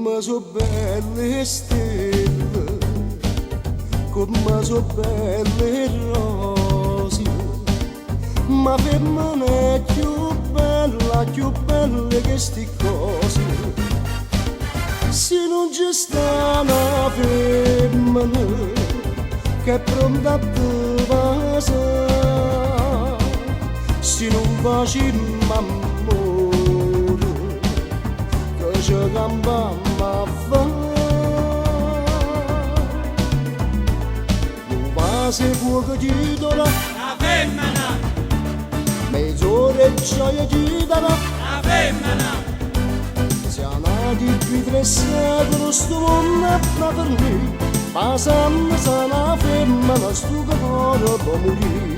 Come so belle stelle, come so belle rose, ma femmina è più bella che sti cose. Se non c'è sta una femmina che è pronta a te basare, se non facciamo amore, che ci cambiamo a fare. Non va se può che ti dona La femmina, mezz'ora e gioia ti darà. la femmina, Siamo nati qui 3 secoli, sto mondo è per noi, passando se una femmina, sto cuore può morire.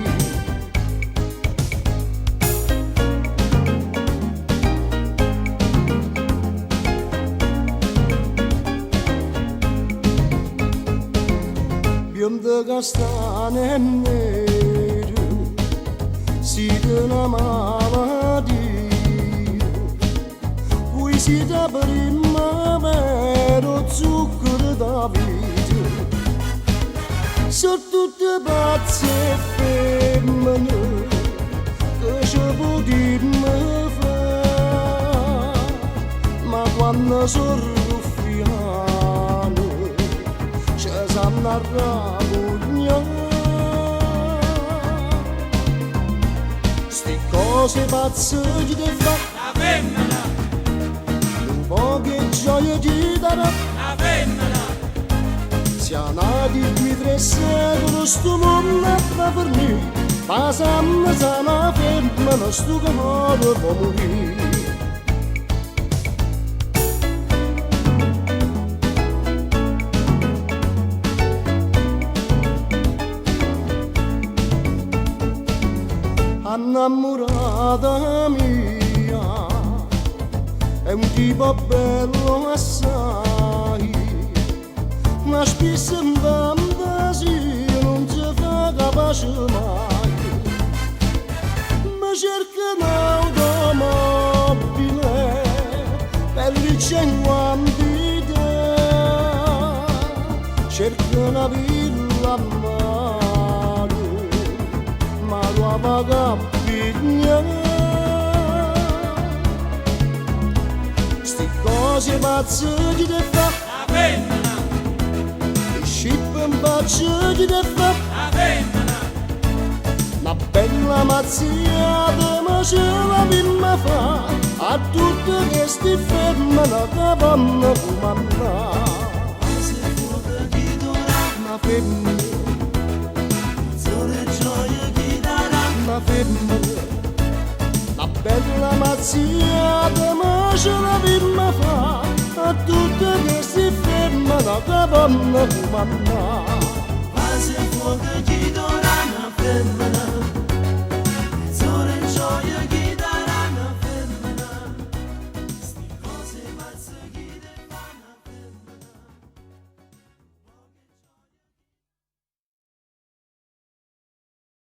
Bionda castana e nero, siete una malattia, voi siete primavera, zucchero da vita. Sono tutte pazze femmine, che ci potremmo fare, ma quando sono ruffiane, ci sanno arrabbiare. Sti cose pazze ci devi fare, la femmina, un po' che gioia ci darà. la femmina, Siamo nati qui 3 secoli, sto mondo è per noi, passando se una femmina, sto cuore può morire. Innamorata mia è un tipo bello assai, ma spesso in fantasia non si fa capace mai. Ma cerca un'automobile per i 50, cerca una villa a mare, ma lo paga pigna. Sti cose pazze che te fa, la femmina, scippa un bacio che te fa, la femmina, una bella mazziata ma ce la prima fa, a tutte queste femmine che vanno comandare. se fuoco ti darà, Una femmina, sole e gioia ti darà, una femmina, una bella mazziata ma ce la prima fa, a tutte queste femmine che vanno comandare. se fuoco ti darà, la femmina.